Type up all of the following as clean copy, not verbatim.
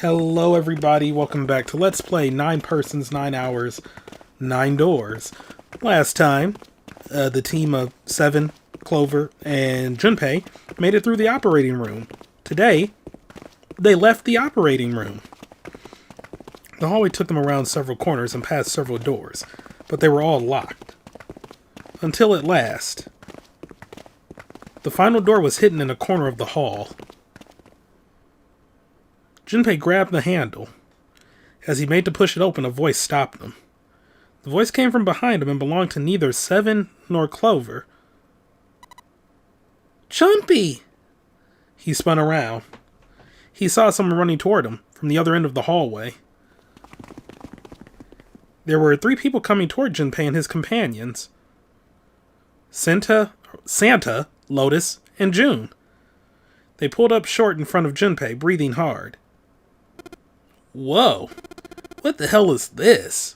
Hello everybody, welcome back to Let's Play 9 Persons, 9 Hours, 9 Doors. Last time, the team of 7, Clover, and Junpei made it through the operating room. Today, they left the operating room. The hallway took them around several corners and past several doors, but they were all locked. Until at last, the final door was hidden in a corner of the hall. Junpei grabbed the handle. As he made to push it open, a voice stopped him. The voice came from behind him and belonged to neither Seven nor Clover. Junpei! He spun around. He saw someone running toward him from the other end of the hallway. There were 3 people coming toward Junpei and his companions. Santa, Lotus, and June. They pulled up short in front of Junpei, breathing hard. Whoa! What the hell is this?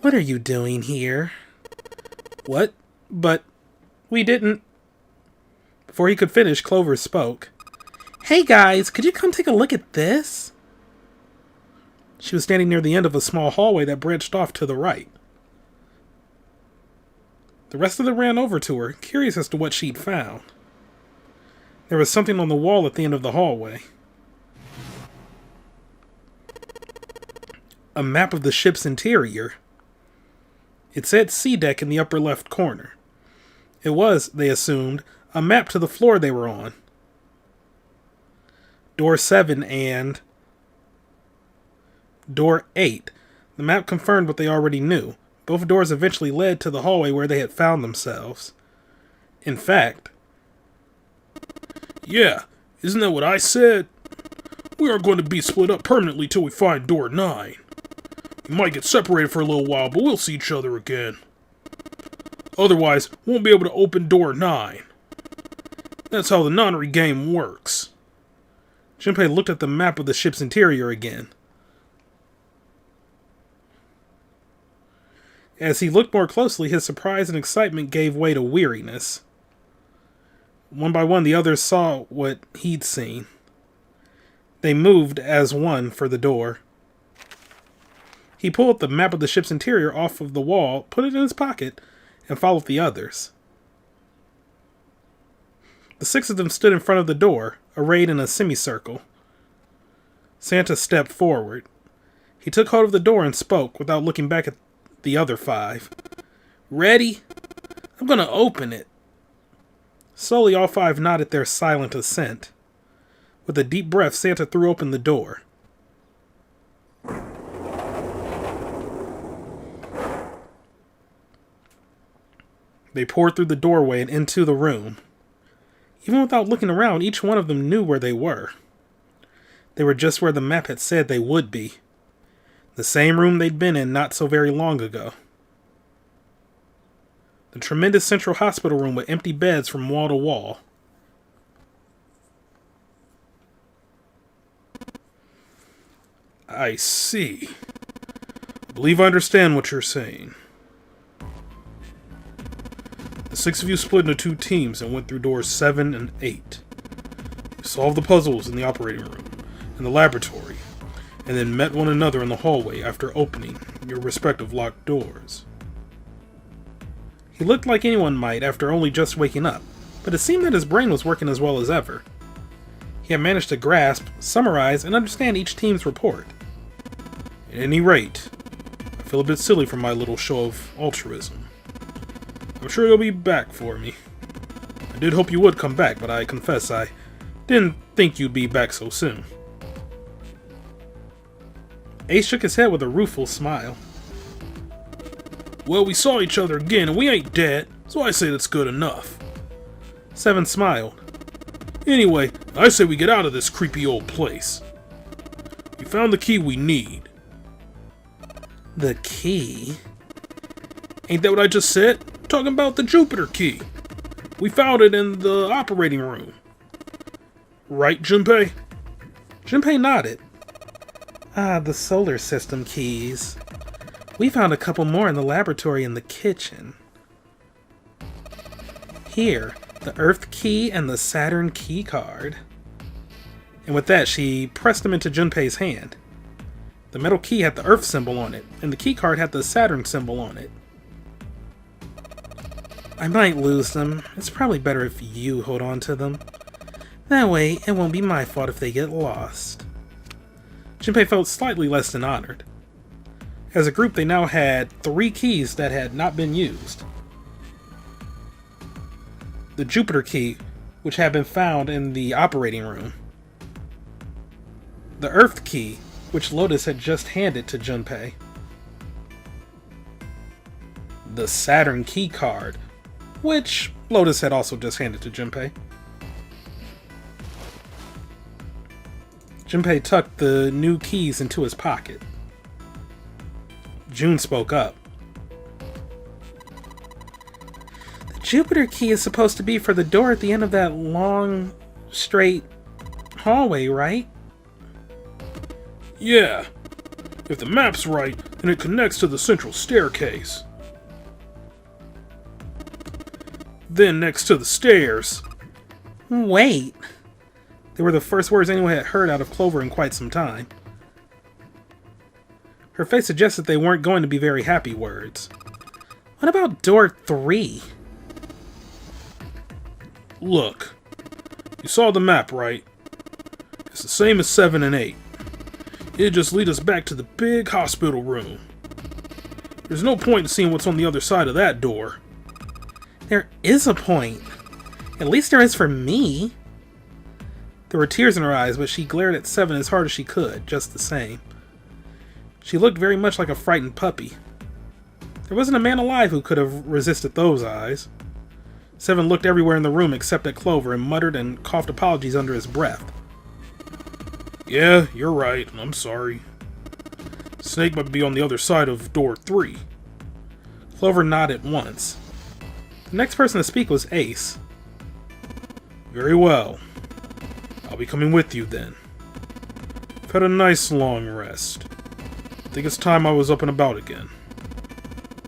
What are you doing here? What? But we didn't... Before he could finish, Clover spoke. Hey guys, could you come take a look at this? She was standing near the end of a small hallway that branched off to the right. The rest of them ran over to her, curious as to what she'd found. There was something on the wall at the end of the hallway. A map of the ship's interior. It said Sea Deck in the upper left corner. It was, they assumed, a map to the floor they were on. Door 7 and Door 8. The map confirmed what they already knew. Both doors eventually led to the hallway where they had found themselves. In fact... Yeah, isn't that what I said? We aren't going to be split up permanently till we find Door 9. We might get separated for a little while, but we'll see each other again. Otherwise, we won't be able to open Door 9. That's how the nonary game works. Junpei looked at the map of the ship's interior again. As he looked more closely, his surprise and excitement gave way to weariness. One by one, the others saw what he'd seen. They moved as one for the door. He pulled the map of the ship's interior off of the wall, put it in his pocket, and followed the others. The 6 of them stood in front of the door, arrayed in a semicircle. Santa stepped forward. He took hold of the door and spoke without looking back at the other 5. Ready? I'm gonna open it. Slowly, all 5 nodded their silent assent. With a deep breath, Santa threw open the door. They poured through the doorway and into the room. Even without looking around, each one of them knew where they were. They were just where the map had said they would be. The same room they'd been in not so very long ago. The tremendous central hospital room with empty beds from wall to wall. I see. I believe I understand what you're saying. The 6 of you split into 2 teams and went through doors 7 and 8. You solved the puzzles in the operating room and the laboratory, and then met one another in the hallway after opening your respective locked doors. He looked like anyone might after only just waking up, but it seemed that his brain was working as well as ever. He had managed to grasp, summarize, and understand each team's report. At any rate, I feel a bit silly for my little show of altruism. I'm sure you'll be back for me. I did hope you would come back, but I confess I didn't think you'd be back so soon. Ace shook his head with a rueful smile. Well, we saw each other again, and we ain't dead, so I say that's good enough. 7 smiled. Anyway, I say we get out of this creepy old place. We found the key we need. The key? Ain't that what I just said? Talking about the Jupiter key. We found it in the operating room. Right, Junpei? Junpei nodded. Ah, the solar system keys. We found a couple more in the laboratory in the kitchen. Here, the Earth key and the Saturn key card. And with that, she pressed them into Junpei's hand. The metal key had the Earth symbol on it, and the key card had the Saturn symbol on it. I might lose them. It's probably better if you hold on to them. That way, it won't be my fault if they get lost. Junpei felt slightly less than honored. As a group, they now had 3 keys that had not been used. The Jupiter key, which had been found in the operating room. The Earth key, which Lotus had just handed to Junpei. The Saturn key card, which Lotus had also just handed to Junpei. Junpei tucked the new keys into his pocket. June spoke up. The Jupiter key is supposed to be for the door at the end of that long, straight hallway, right? Yeah. If the map's right, then it connects to the central staircase. Then next to the stairs. Wait. They were the first words anyone had heard out of Clover in quite some time. Her face suggested they weren't going to be very happy words. What about door 3? Look. You saw the map, right? It's the same as 7 and 8. It'd just lead us back to the big hospital room. There's no point in seeing what's on the other side of that door. There is a point. At least there is for me. There were tears in her eyes, but she glared at 7 as hard as she could, just the same. She looked very much like a frightened puppy. There wasn't a man alive who could have resisted those eyes. 7 looked everywhere in the room except at Clover and muttered and coughed apologies under his breath. Yeah, you're right. I'm sorry. Snake might be on the other side of door 3. Clover nodded once. The next person to speak was Ace. Very well. I'll be coming with you then. I've had a nice long rest. I think it's time I was up and about again.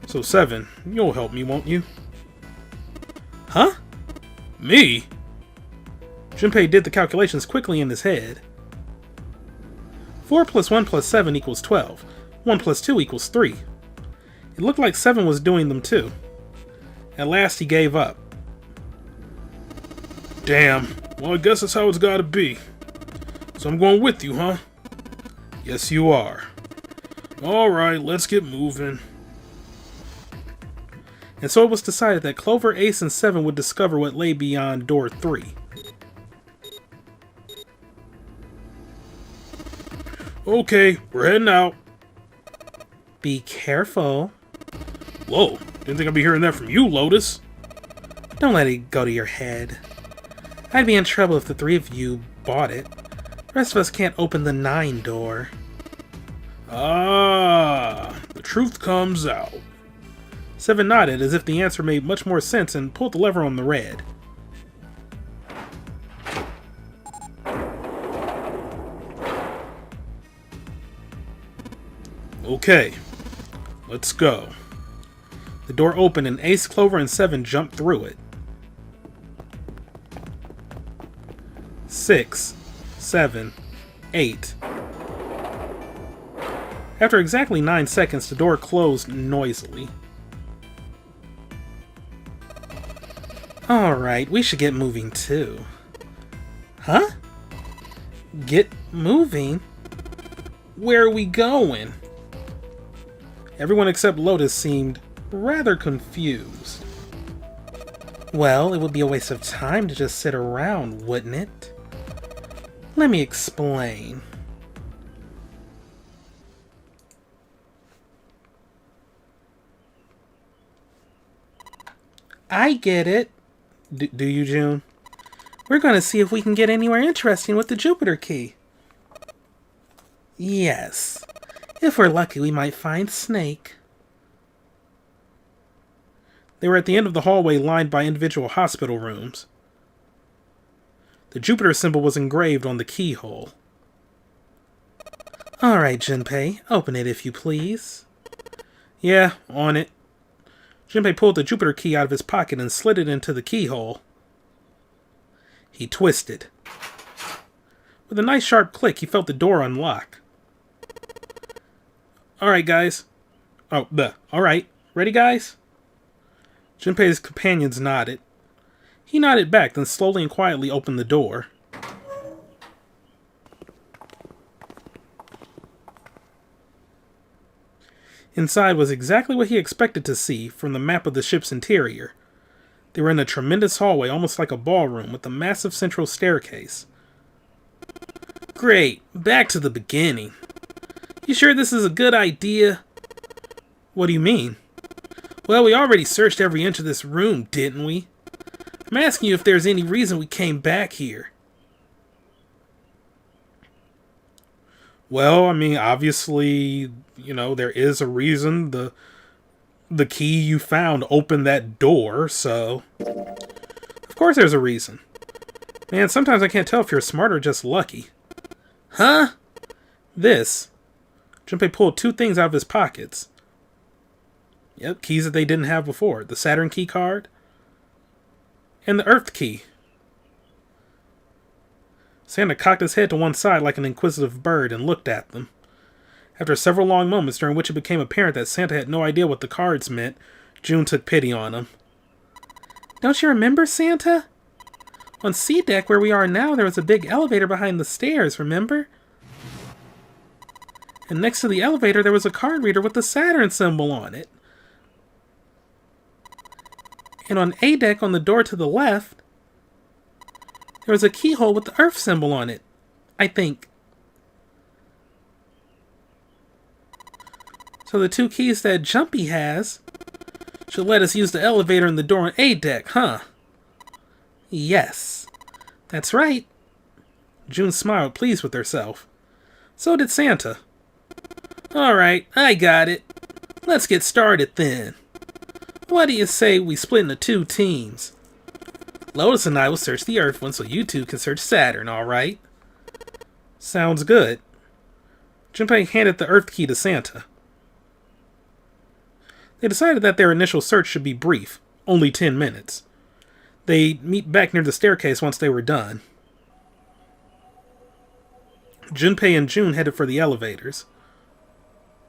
So 7, you'll help me, won't you? Huh? Me? Junpei did the calculations quickly in his head. 4 plus 1 plus 7 equals 12. 1 plus 2 equals 3. It looked like 7 was doing them too. At last he gave up. Damn. Well, I guess that's how it's gotta be. So I'm going with you, huh? Yes, you are. Alright, let's get moving. And so it was decided that Clover, Ace, and 7 would discover what lay beyond door 3. Okay, we're heading out. Be careful. Whoa, didn't think I'd be hearing that from you, Lotus. Don't let it go to your head. I'd be in trouble if the 3 of you bought it. The rest of us can't open the 9 door. Ah, the truth comes out. 7 nodded as if the answer made much more sense and pulled the lever on the red. Okay, let's go. The door opened and Ace, Clover, and 7 jumped through it. 6, 7, 8. After exactly 9 seconds, the door closed noisily. Alright, we should get moving too. Huh? Get moving? Where are we going? Everyone except Lotus seemed rather confused. Well, it would be a waste of time to just sit around, wouldn't it? Let me explain. I get it. Do you, June? We're going to see if we can get anywhere interesting with the Jupiter key. Yes. If we're lucky, we might find Snake. They were at the end of the hallway lined by individual hospital rooms. The Jupiter symbol was engraved on the keyhole. Alright, Junpei, open it if you please. Yeah, on it. Junpei pulled the Jupiter key out of his pocket and slid it into the keyhole. He twisted. With a nice sharp click, he felt the door unlock. Alright, guys. Alright. Ready, guys? Junpei's companions nodded. He nodded back, then slowly and quietly opened the door. Inside was exactly what he expected to see from the map of the ship's interior. They were in a tremendous hallway, almost like a ballroom, with a massive central staircase. Great, back to the beginning. You sure this is a good idea? What do you mean? Well, we already searched every inch of this room, didn't we? I'm asking you if there's any reason we came back here. Well, I mean, obviously, there is a reason. The key you found opened that door, so... Of course there's a reason. Man, sometimes I can't tell if you're smart or just lucky. Huh? This. Junpei pulled two things out of his pockets. Yep, keys that they didn't have before. The Saturn key card and the Earth key. Santa cocked his head to one side like an inquisitive bird and looked at them. After several long moments during which it became apparent that Santa had no idea what the cards meant, June took pity on him. Don't you remember, Santa? On C deck where we are now, there was a big elevator behind the stairs, remember? And next to the elevator, there was a card reader with the Saturn symbol on it. And on A deck on the door to the left, there was a keyhole with the Earth symbol on it, I think. So the two keys that Jumpy has should let us use the elevator and the door on A deck, huh? Yes, that's right. June smiled, pleased with herself. So did Santa. Alright, I got it. Let's get started then. What do you say we split into two teams? Lotus and I will search the Earth one so you two can search Saturn, alright? Sounds good. Junpei handed the Earth key to Santa. They decided that their initial search should be brief, only 10 minutes. They'd meet back near the staircase once they were done. Junpei and June headed for the elevators.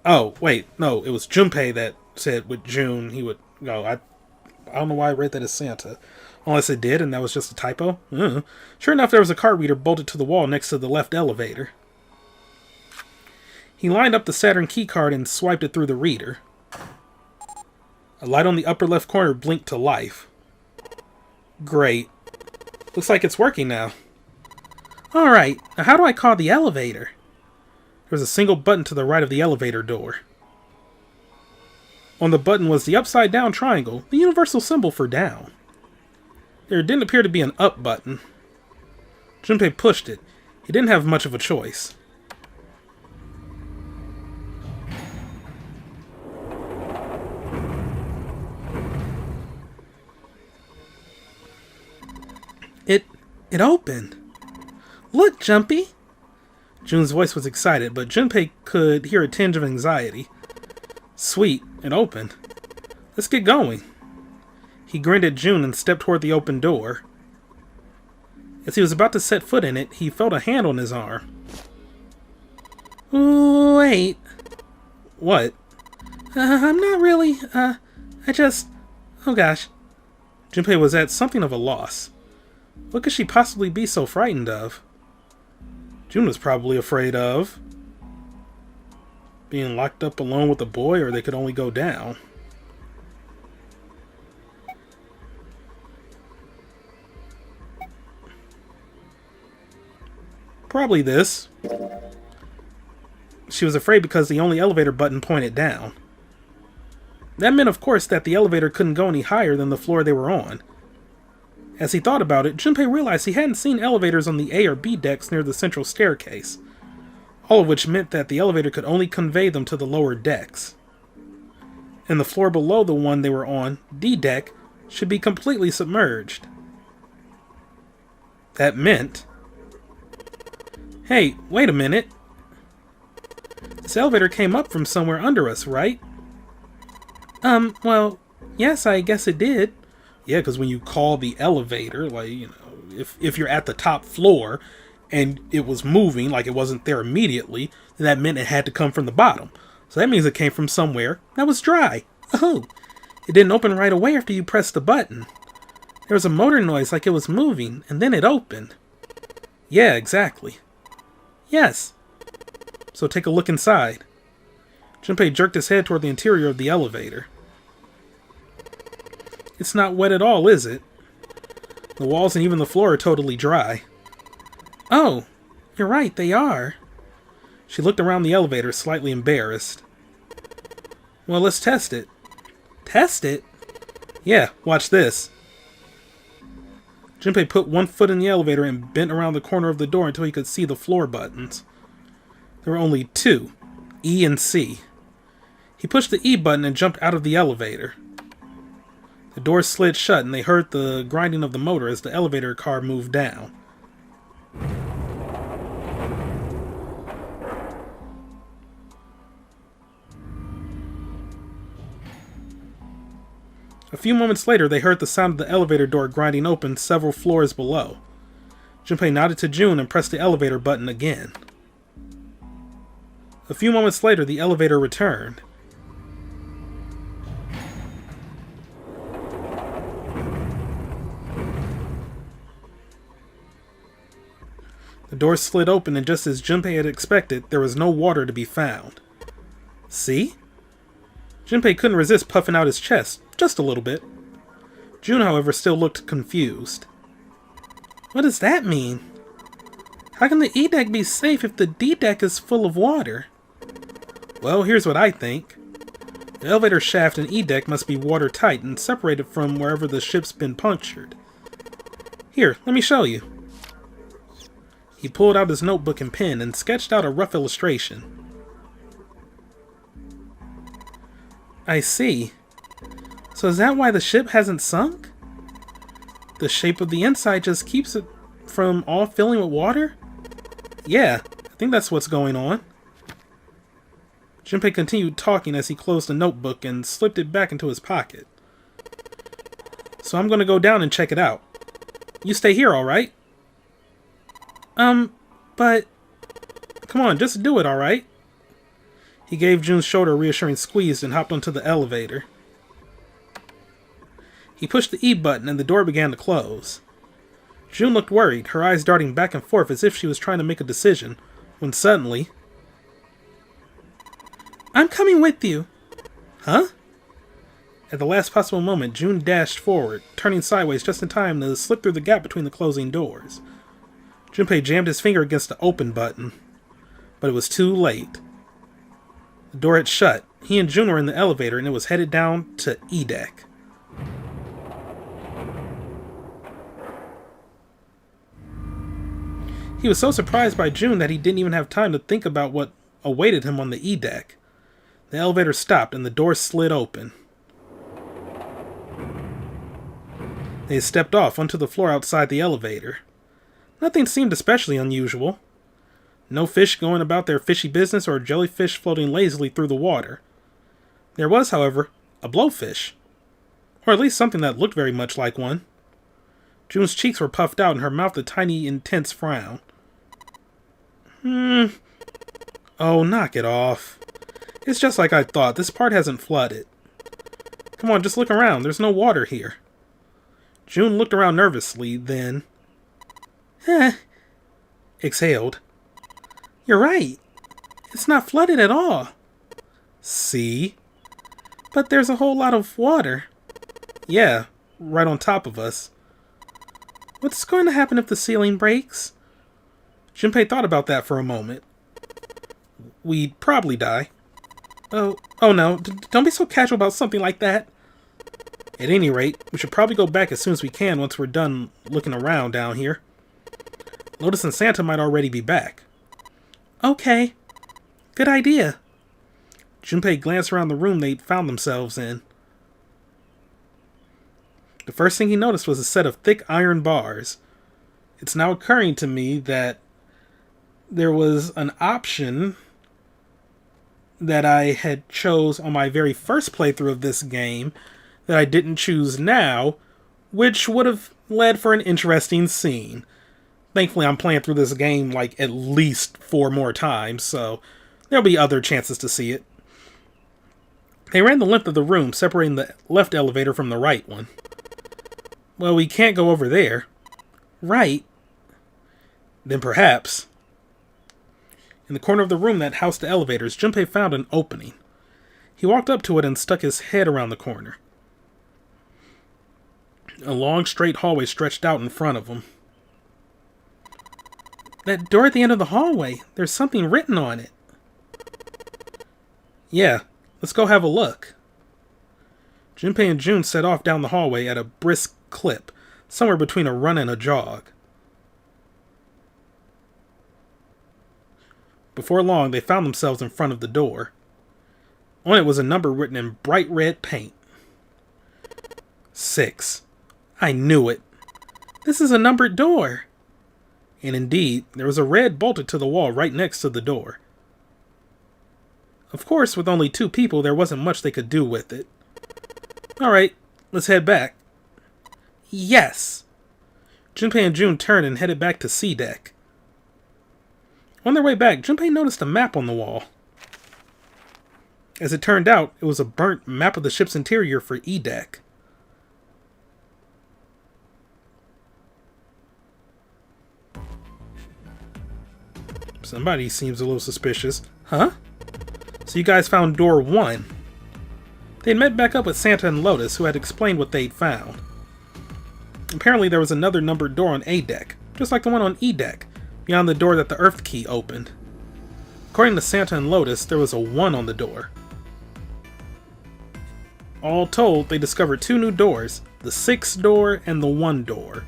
Oh, wait, no, it was Junpei that said with June he would go. I don't know why I read that as Santa. Unless it did, and that was just a typo. Sure enough, there was a card reader bolted to the wall next to the left elevator. He lined up the Saturn keycard and swiped it through the reader. A light on the upper left corner blinked to life. Great. Looks like it's working now. Alright, now how do I call the elevator? There was a single button to the right of the elevator door. On the button was the upside-down triangle, the universal symbol for down. There didn't appear to be an up button. Junpei pushed it. He didn't have much of a choice. It opened. Look, Jumpy! June's voice was excited, but Junpei could hear a tinge of anxiety. Sweet, it opened. Let's get going. He grinned at June and stepped toward the open door. As he was about to set foot in it, he felt a hand on his arm. Wait. What? I'm not really, I just... Oh gosh. Junpei was at something of a loss. What could she possibly be so frightened of? June was probably afraid of being locked up alone with a boy, or they could only go down. Probably this. She was afraid because the only elevator button pointed down. That meant, of course, that the elevator couldn't go any higher than the floor they were on. As he thought about it, Junpei realized he hadn't seen elevators on the A or B decks near the central staircase, all of which meant that the elevator could only convey them to the lower decks. And the floor below the one they were on, D deck, should be completely submerged. That meant... Hey, wait a minute. This elevator came up from somewhere under us, right? Well, yes, I guess it did. Yeah, because when you call the elevator, like, if you're at the top floor and it was moving, like it wasn't there immediately, then that meant it had to come from the bottom. So that means it came from somewhere that was dry. Oh, it didn't open right away after you pressed the button. There was a motor noise like it was moving, and then it opened. Yeah, exactly. Yes. So take a look inside. Junpei jerked his head toward the interior of the elevator. It's not wet at all, is it? The walls and even the floor are totally dry. Oh, you're right, they are. She looked around the elevator, slightly embarrassed. Well, let's test it. Test it? Yeah, watch this. Junpei put one foot in the elevator and bent around the corner of the door until he could see the floor buttons. There were only two, E and C. He pushed the E button and jumped out of the elevator. The door slid shut and they heard the grinding of the motor as the elevator car moved down. A few moments later, they heard the sound of the elevator door grinding open several floors below. Junpei nodded to June and pressed the elevator button again. A few moments later, the elevator returned. The door slid open, and just as Junpei had expected, there was no water to be found. See? Junpei couldn't resist puffing out his chest, just a little bit. June, however, still looked confused. What does that mean? How can the E deck be safe if the D deck is full of water? Well, here's what I think. The elevator shaft and E deck must be watertight and separated from wherever the ship's been punctured. Here, let me show you. He pulled out his notebook and pen and sketched out a rough illustration. I see. So is that why the ship hasn't sunk? The shape of the inside just keeps it from all filling with water? Yeah, I think that's what's going on. Junpei continued talking as he closed the notebook and slipped it back into his pocket. So I'm going to go down and check it out. You stay here, alright? But... Come on, just do it, alright? He gave June's shoulder a reassuring squeeze and hopped onto the elevator. He pushed the E button and the door began to close. June looked worried, her eyes darting back and forth as if she was trying to make a decision, when suddenly... I'm coming with you! Huh? At the last possible moment, June dashed forward, turning sideways just in time to slip through the gap between the closing doors. Junpei jammed his finger against the open button, but it was too late. The door had shut. He and June were in the elevator and it was headed down to E deck. He was so surprised by June that he didn't even have time to think about what awaited him on the E deck. The elevator stopped and the door slid open. They stepped off onto the floor outside the elevator. Nothing seemed especially unusual. No fish going about their fishy business or jellyfish floating lazily through the water. There was, however, a blowfish. Or at least something that looked very much like one. June's cheeks were puffed out and her mouth a tiny, intense frown. Oh, knock it off. It's just like I thought. This part hasn't flooded. Come on, just look around. There's no water here. June looked around nervously, then... exhaled. You're right. It's not flooded at all. See? But there's a whole lot of water. Yeah, right on top of us. What's going to happen if the ceiling breaks? Junpei thought about that for a moment. We'd probably die. Oh no, don't be so casual about something like that. At any rate, we should probably go back as soon as we can once we're done looking around down here. Lotus and Santa might already be back. Okay. Good idea. Junpei glanced around the room they'd found themselves in. The first thing he noticed was a set of thick iron bars. It's now occurring to me that there was an option that I had chose on my very first playthrough of this game that I didn't choose now, which would have led for an interesting scene. Thankfully, I'm playing through this game like at least 4 more times, so there'll be other chances to see it. They ran the length of the room, separating the left elevator from the right one. Well, we can't go over there. Right? Then perhaps. In the corner of the room that housed the elevators, Junpei found an opening. He walked up to it and stuck his head around the corner. A long, straight hallway stretched out in front of him. That door at the end of the hallway, there's something written on it. Yeah, let's go have a look. Junpei and June set off down the hallway at a brisk clip, somewhere between a run and a jog. Before long, they found themselves in front of the door. On it was a number written in bright red paint. 6. I knew it. This is a numbered door. And indeed, there was a red bolted to the wall right next to the door. Of course, with only 2 people, there wasn't much they could do with it. Alright, let's head back. Yes! Junpei and June turned and headed back to C deck. On their way back, Junpei noticed a map on the wall. As it turned out, it was a burnt map of the ship's interior for E deck. Somebody seems a little suspicious. Huh? So you guys found door 1. They'd met back up with Santa and Lotus, who had explained what they'd found. Apparently there was another numbered door on A deck, just like the one on E deck, beyond the door that the Earth Key opened. According to Santa and Lotus, there was a 1 on the door. All told, they discovered 2 new doors, the 6 door and the 1 door.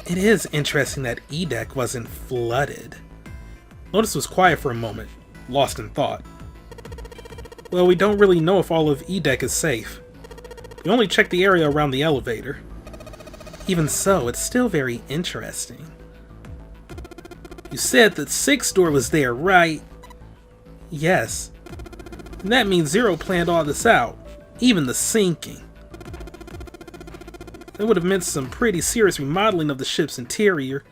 It is interesting that E deck wasn't flooded. Lotus was quiet for a moment, lost in thought. Well, we don't really know if all of E deck is safe. We only checked the area around the elevator. Even so, it's still very interesting. You said that 6 door was there, right? Yes. And that means Zero planned all this out, even the sinking. That would have meant some pretty serious remodeling of the ship's interior.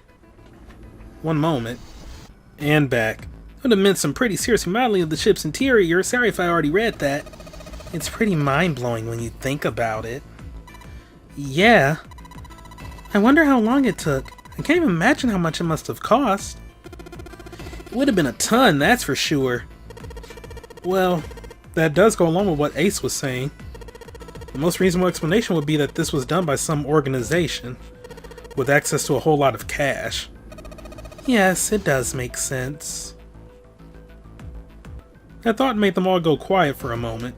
One moment. And back. It would have meant some pretty serious remodeling of the ship's interior. Sorry if I already read that. It's pretty mind-blowing when you think about it. Yeah. I wonder how long it took. I can't even imagine how much it must have cost. It would have been a ton, that's for sure. Well, that does go along with what Ace was saying. The most reasonable explanation would be that this was done by some organization with access to a whole lot of cash. Yes, it does make sense. That thought made them all go quiet for a moment.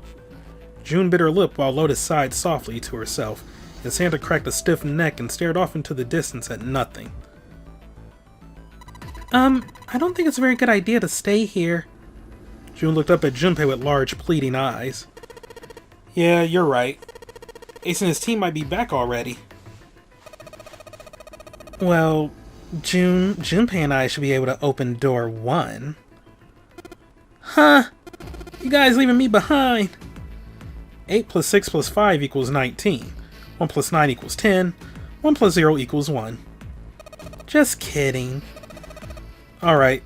June bit her lip while Lotus sighed softly to herself, and Santa cracked a stiff neck and stared off into the distance at nothing. I don't think it's a very good idea to stay here. June looked up at Junpei with large, pleading eyes. Yeah, you're right. Ace and his team might be back already. Well, Junpei and I should be able to open door 1. Huh? You guys leaving me behind? 8 plus 6 plus 5 equals 19. 1 plus 9 equals 10. 1 plus 0 equals 1. Just kidding. Alright,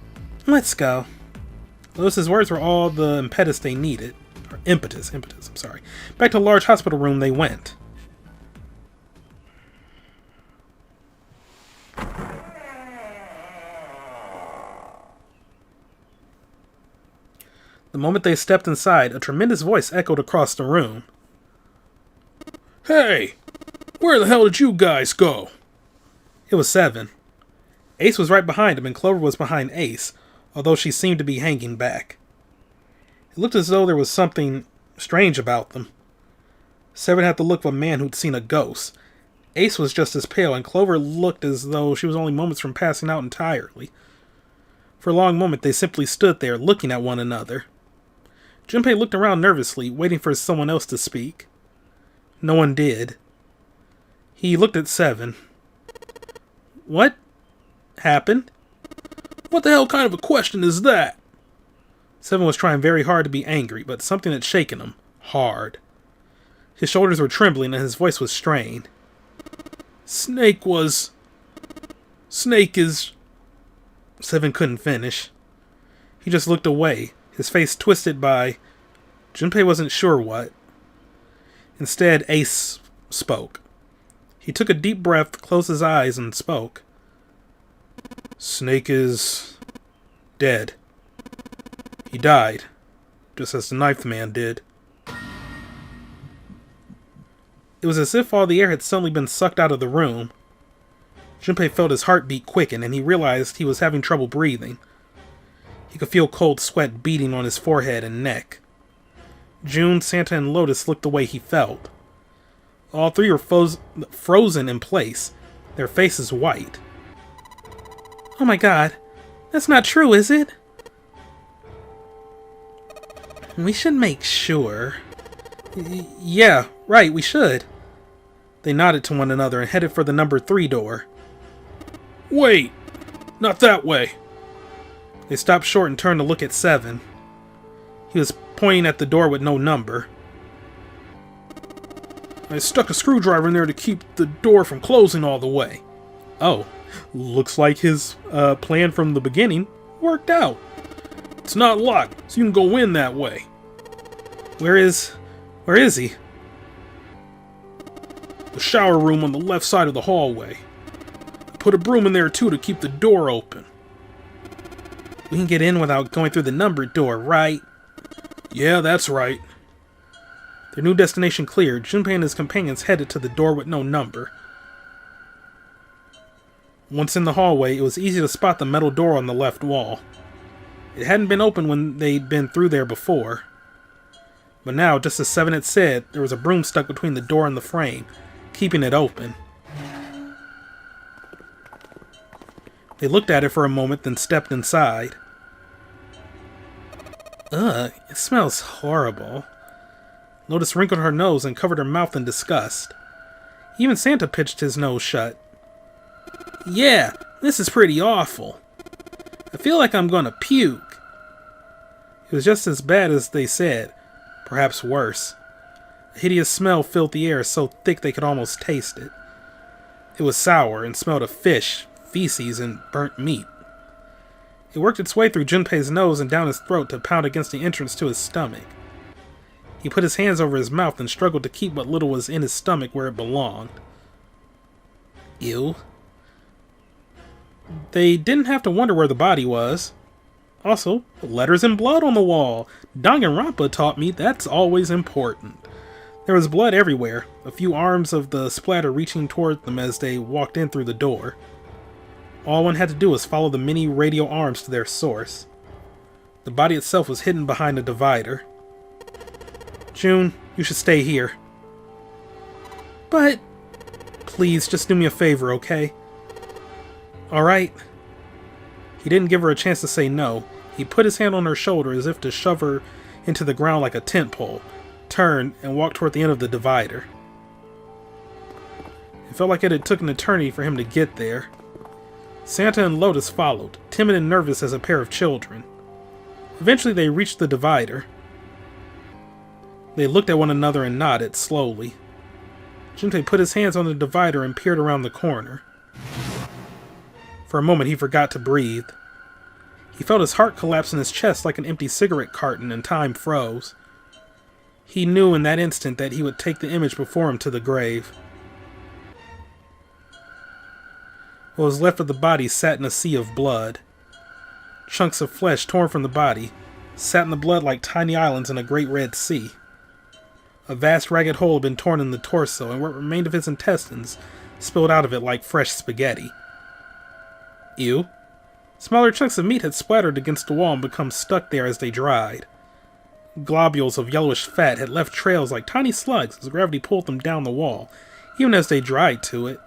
let's go. Lotus's words were all the impetus they needed. Or impetus, I'm sorry. Back to the large hospital room they went. The moment they stepped inside, a tremendous voice echoed across the room. Hey! Where the hell did you guys go? It was 7. Ace was right behind him and Clover was behind Ace, although she seemed to be hanging back. It looked as though there was something strange about them. 7 had the look of a man who'd seen a ghost. Ace was just as pale, and Clover looked as though she was only moments from passing out entirely. For a long moment they simply stood there, looking at one another. Junpei looked around nervously, waiting for someone else to speak. No one did. He looked at 7. What happened? What the hell kind of a question is that? 7 was trying very hard to be angry, but something had shaken him. Hard. His shoulders were trembling and his voice was strained. Snake was... Snake is... Seven couldn't finish. He just looked away, his face twisted by... Junpei wasn't sure what. Instead, Ace spoke. He took a deep breath, closed his eyes, and spoke. Snake is... dead. He died, just as the Ninth Man did. It was as if all the air had suddenly been sucked out of the room. Junpei felt his heartbeat quicken, and he realized he was having trouble breathing. He could feel cold sweat beading on his forehead and neck. June, Santa, and Lotus looked the way he felt. All three were frozen in place, their faces white. Oh my god, that's not true, is it? We should make sure. Yeah, right, we should. They nodded to one another and headed for the number 3 door. Wait! Not that way! They stopped short and turned to look at Seven. He was pointing at the door with no number. I stuck a screwdriver in there to keep the door from closing all the way. Oh, looks like his plan from the beginning worked out. It's not locked, so you can go in that way. Where is he? The shower room on the left side of the hallway. Put a broom in there too to keep the door open. We can get in without going through the numbered door, right? Yeah, that's right. Their new destination cleared, Junpei and his companions headed to the door with no number. Once in the hallway, it was easy to spot the metal door on the left wall. It hadn't been open when they'd been through there before. But now, just as Seven had said, there was a broom stuck between the door and the frame, keeping it open. They looked at it for a moment, then stepped inside. Ugh, it smells horrible. Lotus wrinkled her nose and covered her mouth in disgust. Even Santa pitched his nose shut. Yeah, this is pretty awful. I feel like I'm gonna puke. It was just as bad as they said, perhaps worse. A hideous smell filled the air so thick they could almost taste it. It was sour and smelled of fish, feces, and burnt meat. It worked its way through Junpei's nose and down his throat to pound against the entrance to his stomach. He put his hands over his mouth and struggled to keep what little was in his stomach where it belonged. Ew. They didn't have to wonder where the body was. Also, letters and blood on the wall. Danganronpa taught me that's always important. There was blood everywhere, a few arms of the splatter reaching toward them as they walked in through the door. All one had to do was follow the many radial arms to their source. The body itself was hidden behind a divider. June, you should stay here. But... Please, just do me a favor, okay? Alright? He didn't give her a chance to say no. He put his hand on her shoulder as if to shove her into the ground like a tent pole, turned, and walked toward the end of the divider. It felt like it had took an eternity for him to get there. Santa and Lotus followed, timid and nervous as a pair of children. Eventually they reached the divider. They looked at one another and nodded slowly. Junpei put his hands on the divider and peered around the corner. For a moment he forgot to breathe. He felt his heart collapse in his chest like an empty cigarette carton, and time froze. He knew in that instant that he would take the image before him to the grave. What was left of the body sat in a sea of blood. Chunks of flesh torn from the body sat in the blood like tiny islands in a great red sea. A vast ragged hole had been torn in the torso, and what remained of his intestines spilled out of it like fresh spaghetti. Ew. Smaller chunks of meat had splattered against the wall and become stuck there as they dried. Globules of yellowish fat had left trails like tiny slugs as gravity pulled them down the wall, even as they dried to it.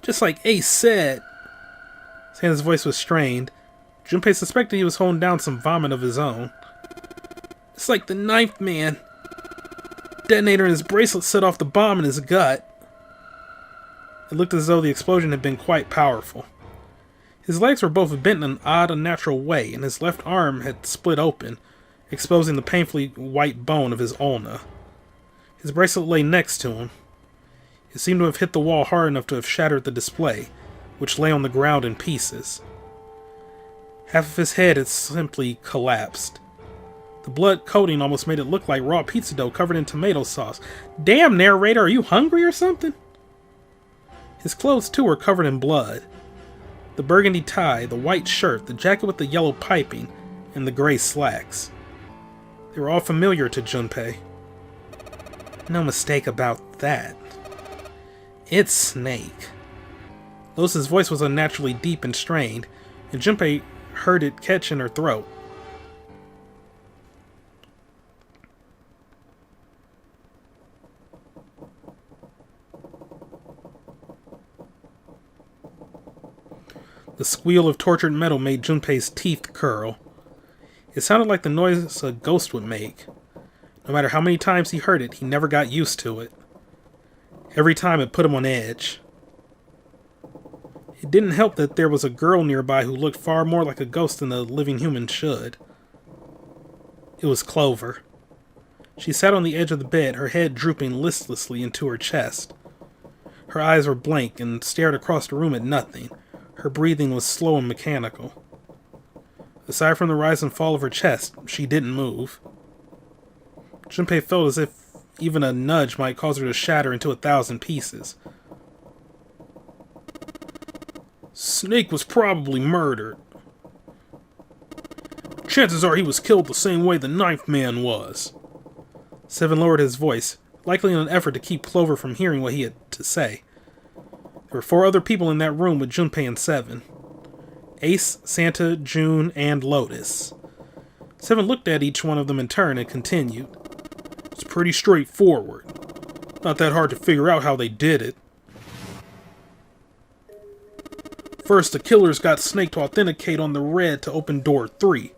Just like Ace said. Santa's voice was strained. Junpei suspected he was holding down some vomit of his own. It's like the Ninth Man. Detonator in his bracelet set off the bomb in his gut. It looked as though the explosion had been quite powerful. His legs were both bent in an odd, unnatural way, and his left arm had split open, exposing the painfully white bone of his ulna. His bracelet lay next to him. It seemed to have hit the wall hard enough to have shattered the display, which lay on the ground in pieces. Half of his head had simply collapsed. The blood coating almost made it look like raw pizza dough covered in tomato sauce. Damn, narrator, are you hungry or something? His clothes, too, were covered in blood. The burgundy tie, the white shirt, the jacket with the yellow piping, and the gray slacks. They were all familiar to Junpei. No mistake about that. It's Snake. Losa's voice was unnaturally deep and strained, and Junpei heard it catch in her throat. The squeal of tortured metal made Junpei's teeth curl. It sounded like the noise a ghost would make. No matter how many times he heard it, he never got used to it. Every time it put him on edge. It didn't help that there was a girl nearby who looked far more like a ghost than a living human should. It was Clover. She sat on the edge of the bed, her head drooping listlessly into her chest. Her eyes were blank and stared across the room at nothing. Her breathing was slow and mechanical. Aside from the rise and fall of her chest, she didn't move. Junpei felt as if even a nudge might cause her to shatter into 1,000 pieces. Snake was probably murdered. Chances are he was killed the same way the Ninth Man was. Seven lowered his voice, likely in an effort to keep Clover from hearing what he had to say. There were 4 other people in that room with Junpei and Seven. Ace, Santa, June, and Lotus. Seven looked at each one of them in turn and continued. It's pretty straightforward. Not that hard to figure out how they did it. First, the killers got Snake to authenticate on the red to open door 3.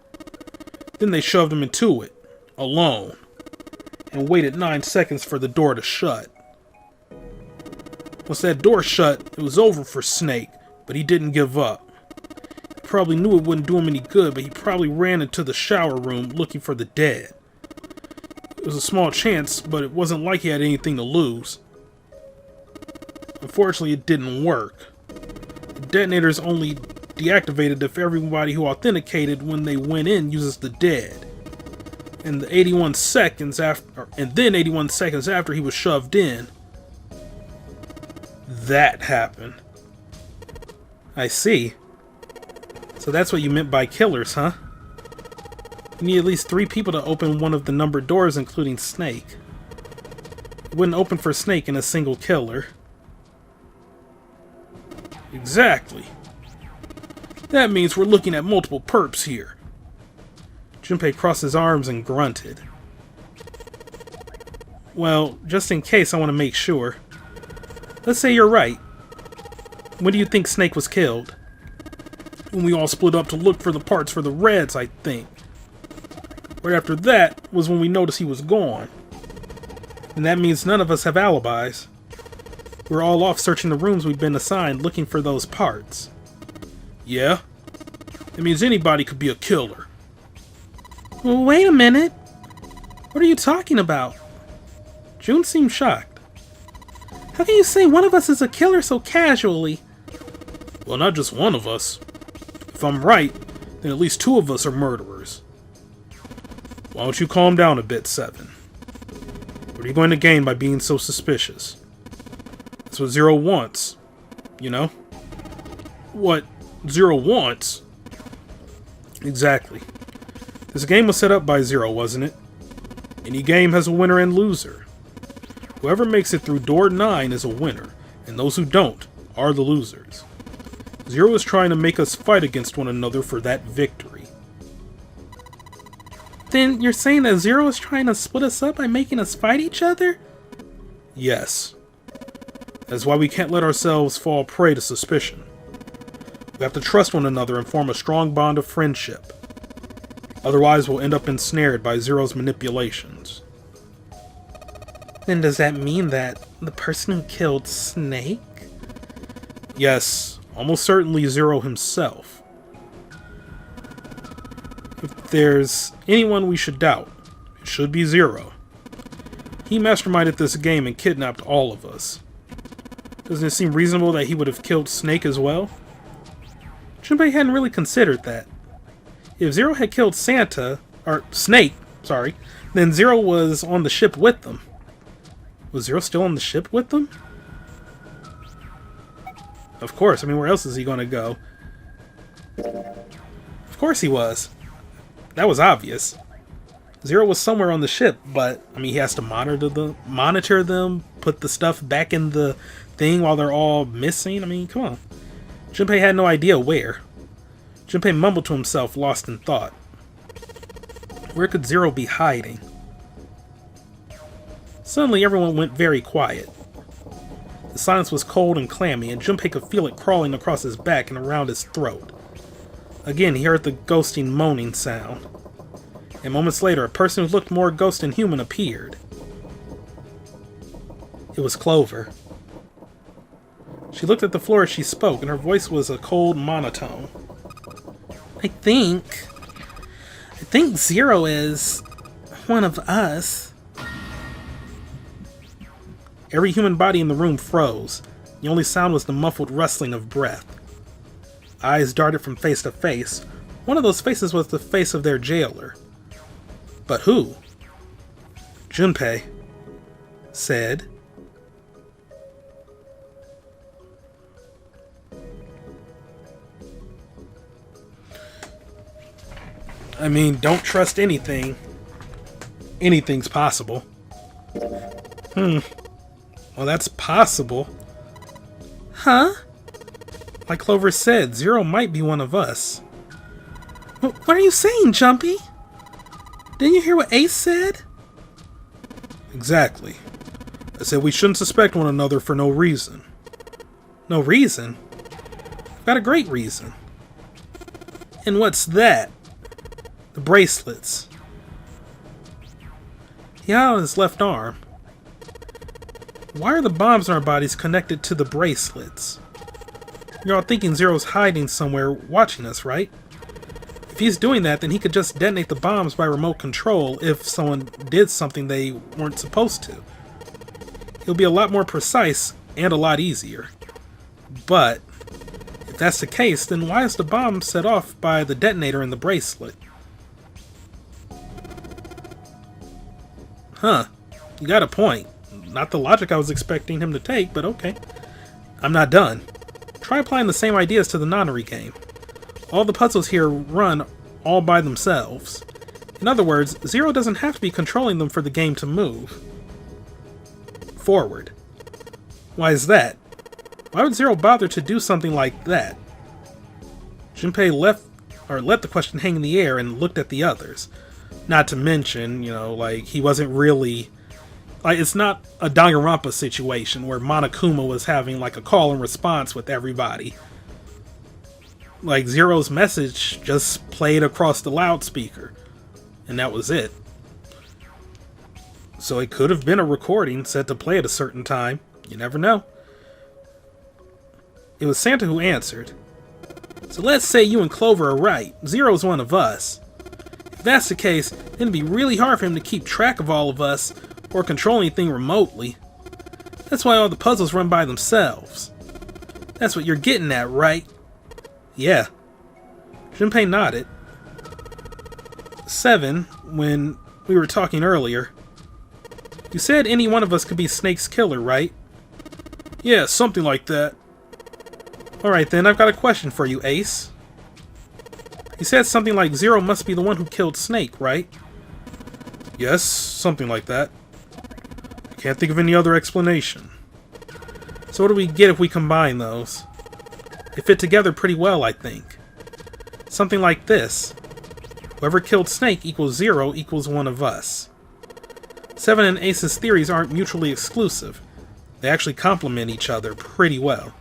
Then they shoved him into it, alone, and waited 9 seconds for the door to shut. Once that door shut, it was over for Snake, but he didn't give up. He probably knew it wouldn't do him any good, but he probably ran into the shower room looking for the dead. It was a small chance, but it wasn't like he had anything to lose. Unfortunately, it didn't work. The detonator's only deactivated if everybody who authenticated when they went in uses the dead. And then 81 seconds after he was shoved in, that happened. I see. So that's what you meant by killers, huh? You need at least 3 people to open one of the numbered doors, including Snake. It wouldn't open for Snake in a single killer. Exactly. That means we're looking at multiple perps here. Junpei crossed his arms and grunted. Well, just in case, I want to make sure. Let's say you're right. When do you think Snake was killed? When we all split up to look for the parts for the Reds, I think. Right after that was when we noticed he was gone. And that means none of us have alibis. We're all off searching the rooms we've been assigned looking for those parts. Yeah? It means anybody could be a killer. Well, wait a minute. What are you talking about? June seemed shocked. How can you say one of us is a killer so casually? Well, not just one of us. If I'm right, then at least 2 of us are murderers. Why don't you calm down a bit, Seven? What are you going to gain by being so suspicious? That's what Zero wants, you know? What Zero wants? Exactly. This game was set up by Zero, wasn't it? Any game has a winner and loser. Whoever makes it through door 9 is a winner, and those who don't are the losers. Zero is trying to make us fight against one another for that victory. Then you're saying that Zero is trying to split us up by making us fight each other? Yes. That's why we can't let ourselves fall prey to suspicion. We have to trust one another and form a strong bond of friendship. Otherwise, we'll end up ensnared by Zero's manipulations. Then does that mean that the person who killed Snake? Yes, almost certainly Zero himself. If there's anyone we should doubt, it should be Zero. He masterminded this game and kidnapped all of us. Doesn't it seem reasonable that he would have killed Snake as well? Junpei hadn't really considered that. If Zero had killed Snake, then Zero was on the ship with them. Was Zero still on the ship with them? Of course, I mean, where else is he going to go? Of course he was. That was obvious. Zero was somewhere on the ship, but, I mean, he has to monitor them, put the stuff back in the thing while they're all missing. I mean, come on. Junpei had no idea where. Junpei mumbled to himself, lost in thought. Where could Zero be hiding? Suddenly, everyone went very quiet. The silence was cold and clammy, and Junpei could feel it crawling across his back and around his throat. Again, he heard the ghosting moaning sound. And moments later, a person who looked more ghost than human appeared. It was Clover. She looked at the floor as she spoke, and her voice was a cold monotone. I think Zero is one of us. Every human body in the room froze. The only sound was the muffled rustling of breath. Eyes darted from face to face. One of those faces was the face of their jailer. But who? Junpei said, I mean, don't trust anything. Anything's possible. Well, that's possible. Huh? Like Clover said, Zero might be one of us. What are you saying, Jumpy? Didn't you hear what Ace said? Exactly. I said we shouldn't suspect one another for no reason. No reason? I've got a great reason. And what's that? The bracelets. He had on his left arm. Why are the bombs in our bodies connected to the bracelets? You're all thinking Zero's hiding somewhere watching us, right? If he's doing that, then he could just detonate the bombs by remote control if someone did something they weren't supposed to. He'll be a lot more precise and a lot easier. But if that's the case, then why is the bomb set off by the detonator in the bracelet? Huh. You got a point. Not the logic I was expecting him to take, but okay. I'm not done. Try applying the same ideas to the nonary game. All the puzzles here run all by themselves. In other words, Zero doesn't have to be controlling them for the game to move forward. Why is that? Why would Zero bother to do something like that? Junpei let the question hang in the air and looked at the others. Not to mention, like, he wasn't really... Like, it's not a Danganronpa situation where Monokuma was having, like, a call and response with everybody. Like, Zero's message just played across the loudspeaker. And that was it. So it could have been a recording set to play at a certain time. You never know. It was Santa who answered. So let's say you and Clover are right. Zero's one of us. If that's the case, then it'd be really hard for him to keep track of all of us or control anything remotely. That's why all the puzzles run by themselves. That's what you're getting at, right? Yeah. Junpei nodded. 7, when we were talking earlier, you said any one of us could be Snake's killer, right? Yeah, something like that. Alright then, I've got a question for you, Ace. You said something like Zero must be the one who killed Snake, right? Yes, something like that. I can't think of any other explanation. So what do we get if we combine those? They fit together pretty well, I think. Something like this. Whoever killed Snake equals Zero equals one of us. 7 and Ace's theories aren't mutually exclusive. They actually complement each other pretty well.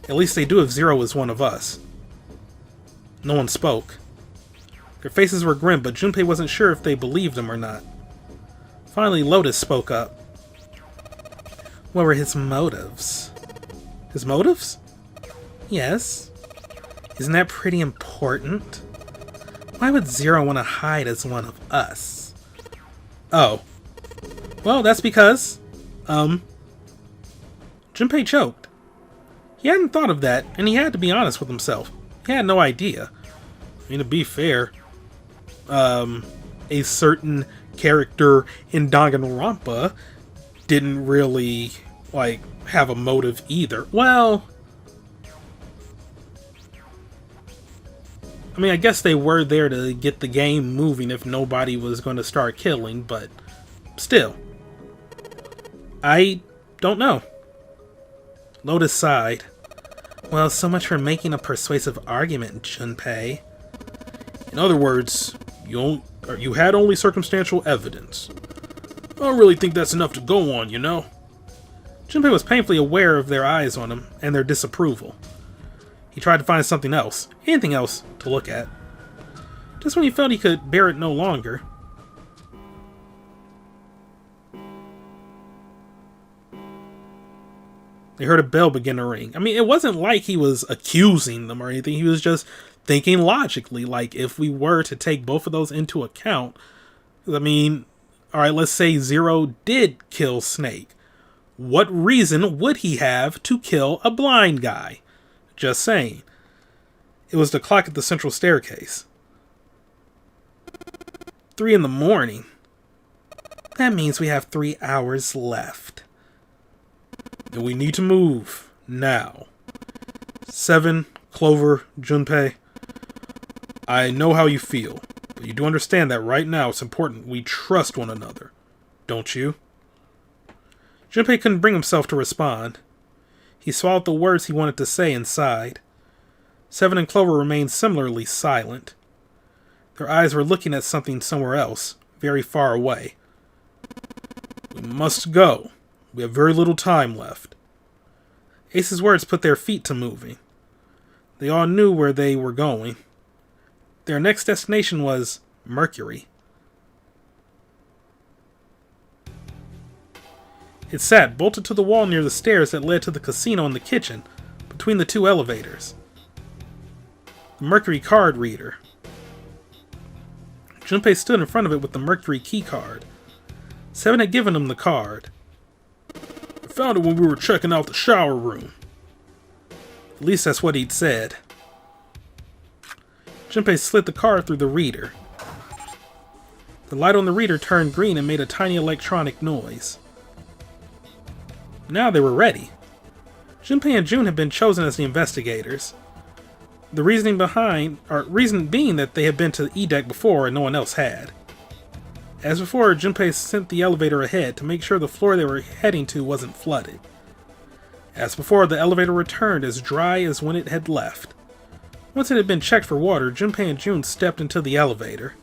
At least they do if Zero is one of us. No one spoke. Their faces were grim, but Junpei wasn't sure if they believed him or not. Finally, Lotus spoke up. What were his motives? His motives? Yes. Isn't that pretty important? Why would Zero want to hide as one of us? Oh. Well, that's because... Junpei choked. He hadn't thought of that, and he had to be honest with himself. He had no idea. I mean, to be fair, a certain character in Danganronpa didn't really, like, have a motive either. Well, I mean, I guess they were there to get the game moving if nobody was going to start killing, but still. I don't know. Lotus sighed. Well, so much for making a persuasive argument, Junpei. In other words, you had only circumstantial evidence. I don't really think that's enough to go on, you know? Junpei was painfully aware of their eyes on him and their disapproval. He tried to find something else, anything else, to look at. Just when he felt he could bear it no longer. They heard a bell begin to ring. I mean, it wasn't like he was accusing them or anything. He was just thinking logically, like, if we were to take both of those into account, I mean, alright, let's say Zero did kill Snake. What reason would he have to kill a blind guy? Just saying. It was the clock at the central staircase. 3 in the morning. That means we have 3 hours left. And we need to move now. 7, Clover, Junpei. I know how you feel, but you do understand that right now it's important we trust one another, don't you? Junpei couldn't bring himself to respond. He swallowed the words he wanted to say and sighed. 7 and Clover remained similarly silent. Their eyes were looking at something somewhere else, very far away. We must go. We have very little time left. Ace's words put their feet to moving. They all knew where they were going. Their next destination was Mercury. It sat bolted to the wall near the stairs that led to the casino and the kitchen, between the 2 elevators. The Mercury card reader. Junpei stood in front of it with the Mercury key card. 7 had given him the card. I found it when we were checking out the shower room. At least that's what he'd said. Junpei slid the card through the reader. The light on the reader turned green and made a tiny electronic noise. Now they were ready. Junpei and June had been chosen as the investigators. The reason being that they had been to the E-deck before and no one else had. As before, Junpei sent the elevator ahead to make sure the floor they were heading to wasn't flooded. As before, the elevator returned as dry as when it had left. Once it had been checked for water, Junpei and June stepped into the elevator.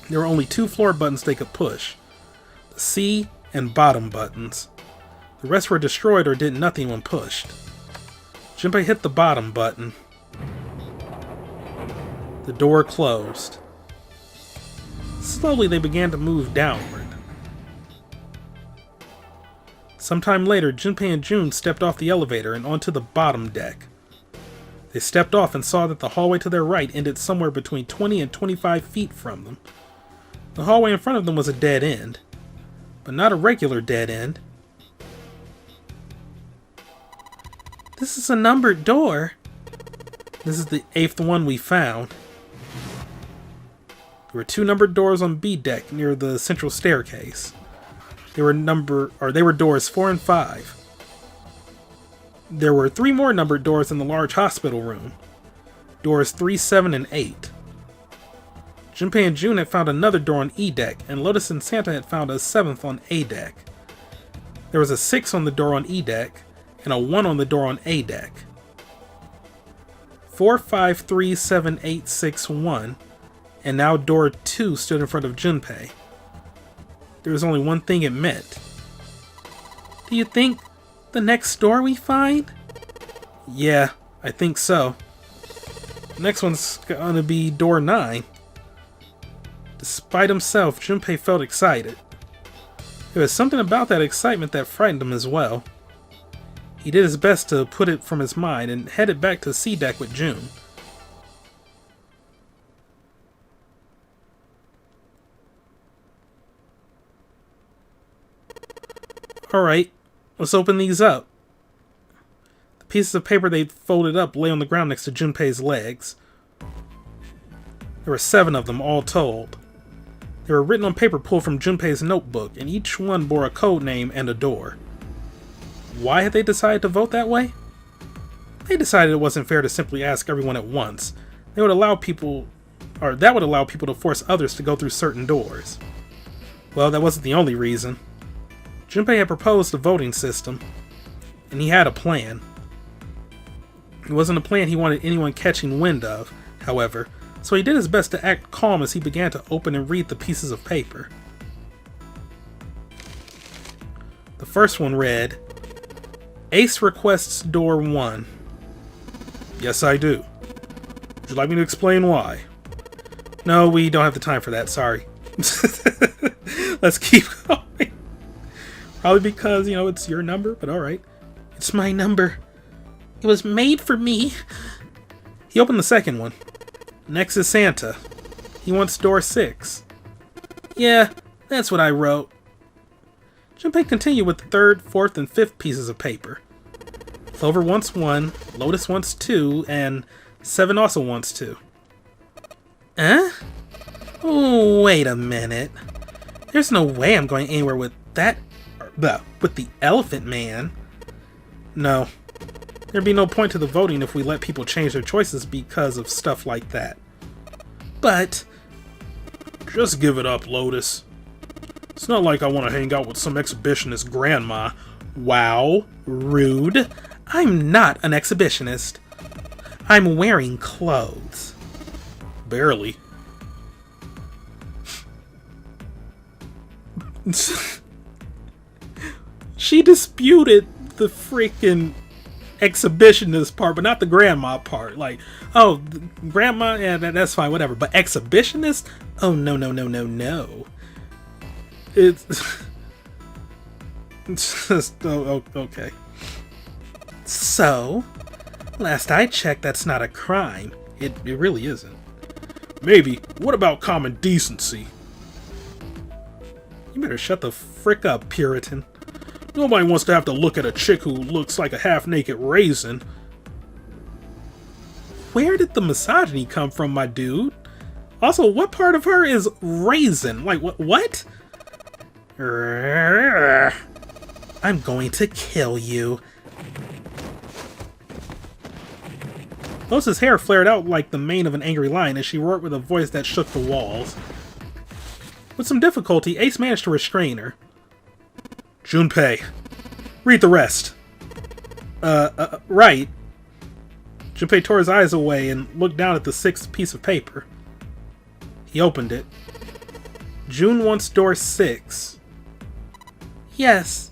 There were only 2 floor buttons they could push. The C and bottom buttons. The rest were destroyed or did nothing when pushed. Junpei hit the bottom button. The door closed. Slowly they began to move downward. Sometime later, Junpei and June stepped off the elevator and onto the bottom deck. They stepped off and saw that the hallway to their right ended somewhere between 20 and 25 feet from them. The hallway in front of them was a dead end, but not a regular dead end. This is a numbered door. This is the 8th one we found. There were 2 numbered doors on B deck near the central staircase. They were doors 4 and 5. There were 3 more numbered doors in the large hospital room. Doors 3, 7, and 8. Junpei and June had found another door on E deck, and Lotus and Santa had found a 7th on A deck. There was a 6 on the door on E deck, and a 1 on the door on A deck. 4, 5, 3, 7, 8, 6, 1, and now door 2 stood in front of Junpei. There was only one thing it meant. Do you think the next door we find? Yeah, I think so. The next one's gonna be door 9. Despite himself, Junpei felt excited. There was something about that excitement that frightened him as well. He did his best to put it from his mind and headed back to C deck with June. Alright, let's open these up. The pieces of paper they folded up lay on the ground next to Junpei's legs. There were 7 of them, all told. They were written on paper pulled from Junpei's notebook, and each one bore a code name and a door. Why had they decided to vote that way? They decided it wasn't fair to simply ask everyone at once. That would allow people to force others to go through certain doors. Well, that wasn't the only reason. Junpei had proposed a voting system, and he had a plan. It wasn't a plan he wanted anyone catching wind of, however, so he did his best to act calm as he began to open and read the pieces of paper. The first one read, Ace requests door 1. Yes, I do. Would you like me to explain why? No, we don't have the time for that, sorry. Let's keep going. Probably because, it's your number, but alright. It's my number. It was made for me. He opened the second one. Next is Santa. He wants door 6. Yeah, that's what I wrote. Junpei continued with the 3rd, 4th, and 5th pieces of paper. Clover wants 1, Lotus wants 2, and 7 also wants 2. Huh? Oh, wait a minute. There's no way I'm going anywhere with that... with the Elephant Man. No. There'd be no point to the voting if we let people change their choices because of stuff like that. But... Just give it up, Lotus. It's not like I want to hang out with some exhibitionist grandma. Wow, rude. I'm not an exhibitionist. I'm wearing clothes. Barely. She disputed the freaking exhibitionist part, but not the grandma part. Like, oh, grandma, yeah, that's fine, whatever. But exhibitionist? Oh, no, no, no, no, no. It's just, oh, okay. So, last I checked, that's not a crime. It really isn't. Maybe. What about common decency? You better shut the frick up, Puritan. Nobody wants to have to look at a chick who looks like a half-naked raisin. Where did the misogyny come from, my dude? Also, what part of her is raisin? Like, what? I'm going to kill you. Lotus's hair flared out like the mane of an angry lion as she roared with a voice that shook the walls. With some difficulty, Ace managed to restrain her. Junpei, read the rest. Right. Junpei tore his eyes away and looked down at the 6th piece of paper. He opened it. June wants door 6. Yes.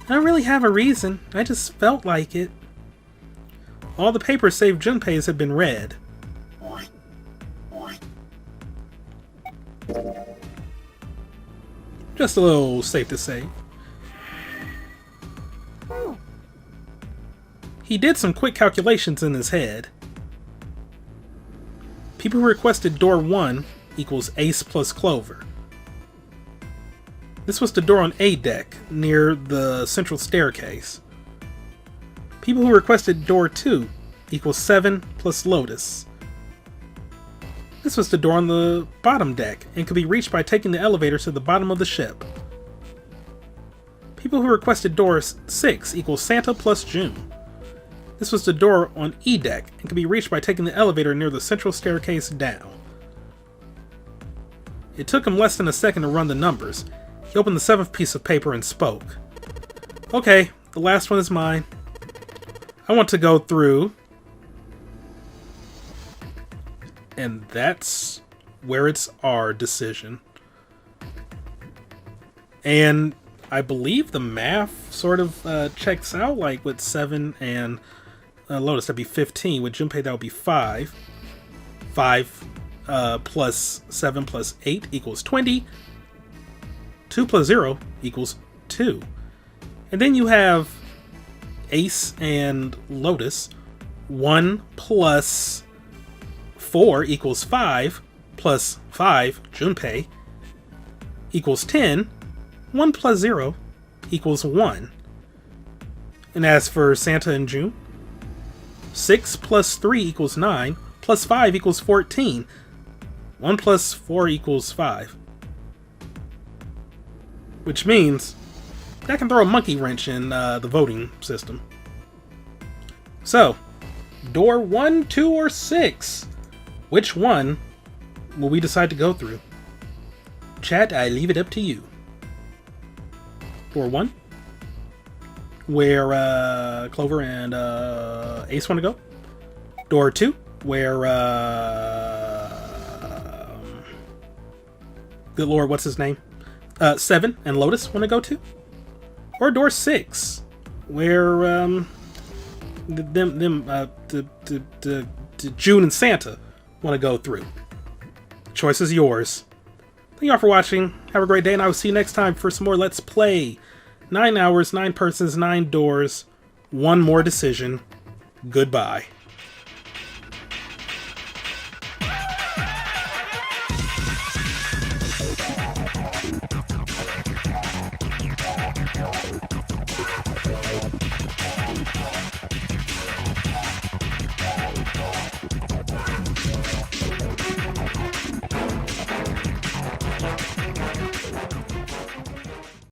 I don't really have a reason. I just felt like it. All the papers save Junpei's had been read. Just a little safe to say. He did some quick calculations in his head. People who requested door 1 equals Ace plus Clover. This was the door on A deck, near the central staircase. People who requested door 2 equals 7 plus Lotus. This was the door on the bottom deck, and could be reached by taking the elevator to the bottom of the ship. People who requested door 6 equals Santa plus June. This was the door on E deck, and could be reached by taking the elevator near the central staircase down. It took him less than a second to run the numbers. He opened the 7th piece of paper and spoke. Okay, the last one is mine. I want to go through... And that's where it's our decision. And I believe the math sort of checks out, like with 7 and Lotus, that'd be 15. With Junpei, that would be 5. 5 plus 7 plus 8 equals 20. 2 plus 0 equals 2. And then you have Ace and Lotus. 1 plus 4 equals 5, plus 5, Junpei, equals 10. 1 plus 0 equals 1. And as for Santa and June, 6 plus 3 equals 9, plus 5 equals 14. 1 plus 4 equals 5. Which means that can throw a monkey wrench in the voting system. So, door 1, 2, or 6? Which one will we decide to go through? Chat, I leave it up to you. Door 1, where Clover and Ace want to go. Door 2, where good lord, what's his name? Seven and Lotus want to go to. Or door 6, where June and Santa want to go through. The choice is yours. Thank you all for watching. Have a great day, and I will see you next time for some more Let's Play. 9 hours, 9 persons, 9 doors, 1 more decision. Goodbye.